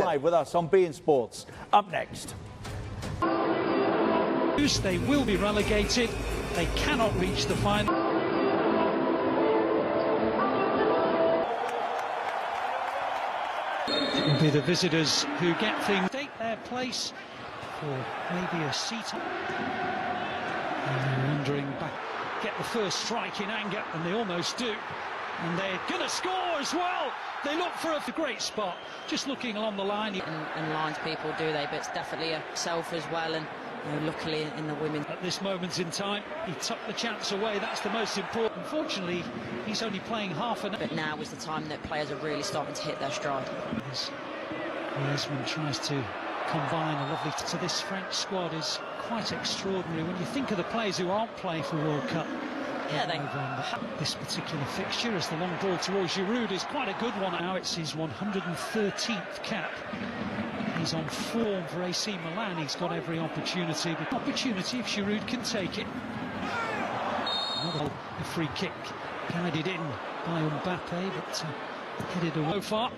live with us on beIN Sports. Up next. They will be relegated. They cannot reach the final. It will be the visitors who get things, take their place for maybe a seat. And they're wondering back, get the first strike in anger, and they almost do. And they're going to score as well. They look for a great spot, just looking along the line. And lines people do they, but it's definitely a self as well. And luckily in the women. At this moment in time, he took the chance away. That's the most important. Unfortunately, he's only playing half an hour. But now is the time that players are really starting to hit their stride. Griezmann tries to combine a lovely to this French squad is quite extraordinary when you think of the players who aren't playing for World Cup. Yeah, this particular fixture as the long ball towards Giroud is quite a good one. Now it's his 113th cap. He's on form for AC Milan. He's got every opportunity. But opportunity if Giroud can take it. Another free kick guided in by Mbappe, but headed away so far.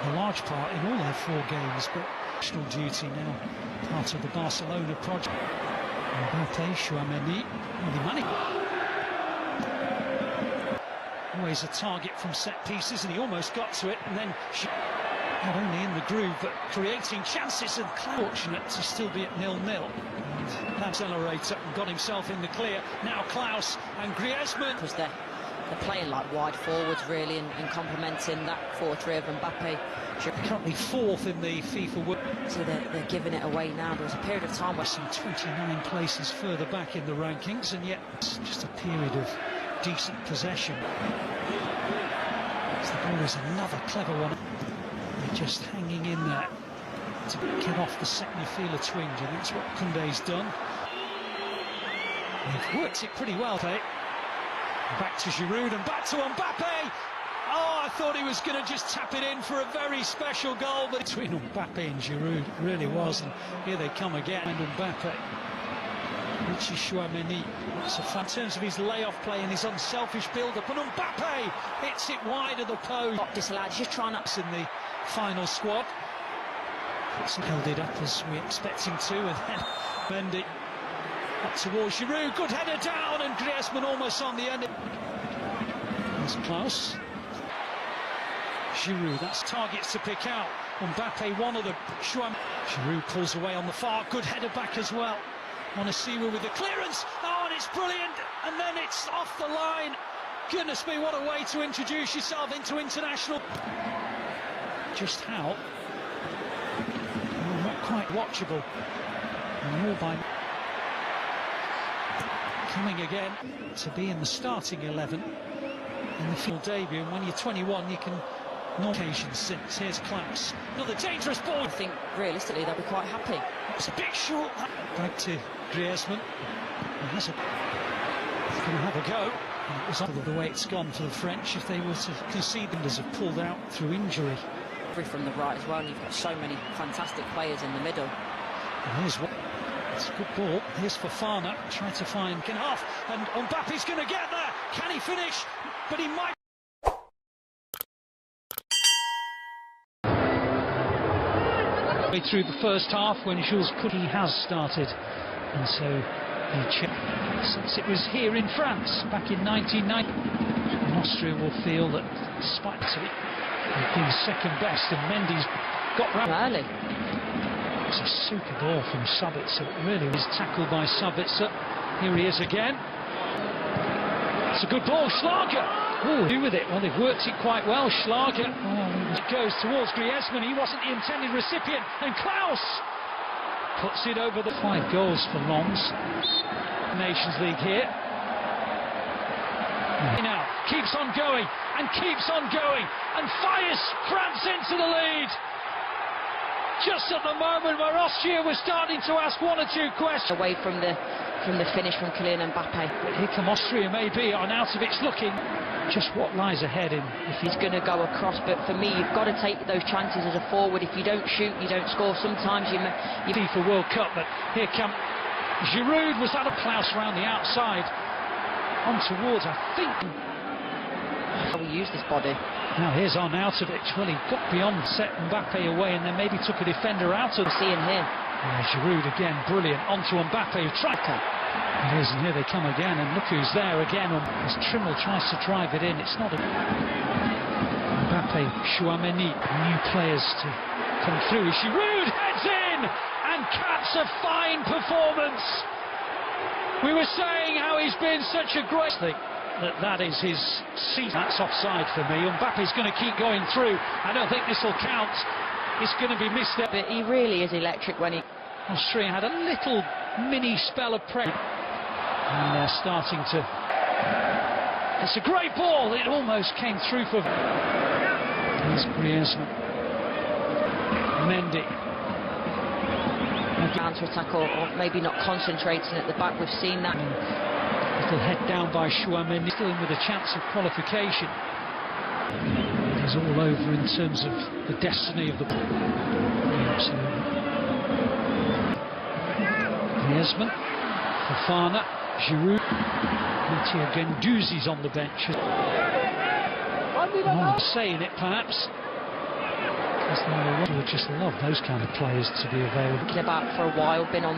A large part in all their 4 games, but national duty now part of the Barcelona project. Mbappe, Chouameni, always a target from set pieces, and he almost got to it, and then not only in the groove but creating chances, and fortunate to still be at 0-0. And that accelerator and got himself in the clear. Now Klaus and Griezmann. Because they're playing like wide forwards really, and complementing that 4-3 of Mbappe. Currently 4th in the FIFA World. So they're giving it away now. There was a period of time where some 29 places further back in the rankings, and yet it's just a period of decent possession. The ball is another clever one. They're just hanging in there to get off the second you feel a twinge, and that's what Koundé's done. They've worked it pretty well, eh? Back to Giroud and back to Mbappe. Oh, I thought he was going to just tap it in for a very special goal, but between Mbappe and Giroud, it really was. And here they come again. And Mbappe, Richie Chouameni, that's a fun in terms of his layoff play and his unselfish build-up. And Mbappe hits it wide of the post. Not disallowed, just trying up in the final squad. Held it up as we expect him to, and then Mendy up towards Giroud. Good header down, and Griezmann almost on the end. There's Klaus. Giroud, that's targets to pick out. Mbappe, one of them. Giroud pulls away on the far. Good header back as well. Monasiwa with the clearance. Oh, and it's brilliant. And then it's off the line. Goodness me, what a way to introduce yourself into international. Just how? Not quite watchable. More by coming again to be in the starting 11 in the field debut. And when you're 21, you can. No occasions since. Here's Klaus. Another dangerous ball. I think realistically they'll be quite happy. It's a bit short. Back to Griezmann. He has going to have a go. And it was the way it's gone for the French. If they were to concede, them have pulled out through injury. From the right as well. And you've got so many fantastic players in the middle. And here's what. It's a good ball. Here's Farzana trying to find half, and Mbappe's going to get there. Can he finish? But he might. Through the first half when Jules Koundé has started, and so he checked since it was here in France back in 1990. And Austria will feel that despite it, they've been second best, and Mendy's got round early. It's a super ball from Sabitzer. It really was tackled by Sabitzer. Here he is again. It's a good ball, Schlager. Oh, do with it. Well, they've worked it quite well, Schlager. Oh, it goes towards Griezmann. He wasn't the intended recipient. And Klaus puts it over the 5 goals for Lens. Nations League here. Now keeps on going and keeps on going and fires France into the lead. Just at the moment where Austria was starting to ask 1 or 2 questions. Away from the finish from Kylian Mbappe. But here come Austria maybe on out of its looking. Just what lies ahead in if he's going to go across, but for me you've got to take those chances as a forward. If you don't shoot, you don't score. Sometimes you FIFA World Cup, but here come Giroud. Was that a Klaus round the outside on towards, I think How we use this body. Now here's Arnautovic. Well, he got beyond, set Mbappe away, and then maybe took a defender out of. See him here. Giroud again, brilliant. Onto Mbappe, striker. It is, and here they come again, and look who's there again. As Trimmel tries to drive it in, it's not a. Mbappe, Chouameni, new players to come through. Giroud heads in and caps a fine performance. We were saying how he's been such a great thing. That is his seat. That's offside for me. Mbappe's going to keep going through. I don't think this will count. It's going to be missed. But he really is electric when he. Austria had a little mini spell of pressure. And they're starting to. It's a great ball. It almost came through for. Here's Griezmann. Mendy. Counter-attack or maybe not concentrating at the back. We've seen that. Little head down by Chouameni, still in with a chance of qualification. He's all over in terms of the destiny of the ball. Absolutely. Griezmann, Farzana, Giroud, Mathieu Guendouzi's on the bench. Not saying it perhaps. We would just love those kind of players to be available. About for a while, been on.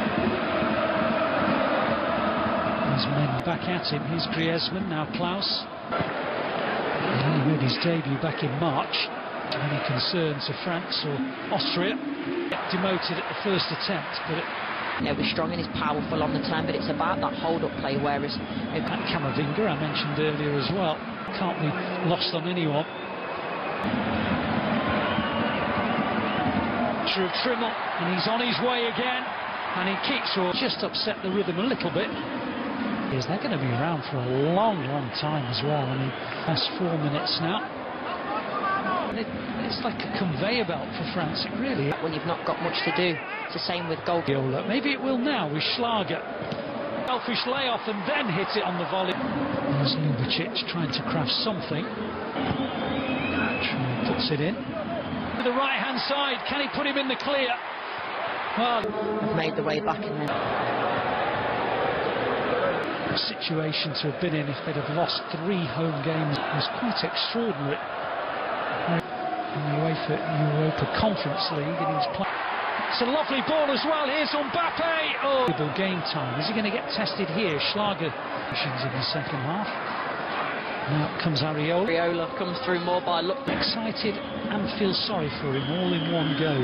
There's men back at him. Here's Griezmann, now Klaus. He made his debut back in March. Any concerns of France or Austria? Demoted at the first attempt, but We're strong and he's powerful on the turn, but it's about that hold-up play, whereas that Camavinga I mentioned earlier as well can't be lost on anyone. Of Trimmel, and he's on his way again, and he keeps just upset the rhythm a little bit. They're going to be around for a long time as well. I mean, that's 4 minutes now. It's like a conveyor belt for France, it really is. When you've not got much to do. It's the same with goal. Maybe it will now with Schlager. Selfish layoff and then hit it on the volley. There's Ljubicic trying to craft something. Puts it in. The right hand side, can he put him in the clear? Well, they've made the way back in there. The situation to have been in if they'd have lost 3 home games was quite extraordinary. In the Europa Conference League, and he's playing. It's a lovely ball as well. Here's Mbappe. Oh, game time. Is he going to get tested here? Schlager in the second half. Now comes Areola. Areola comes through more by look. Excited and feel sorry for him all in one go.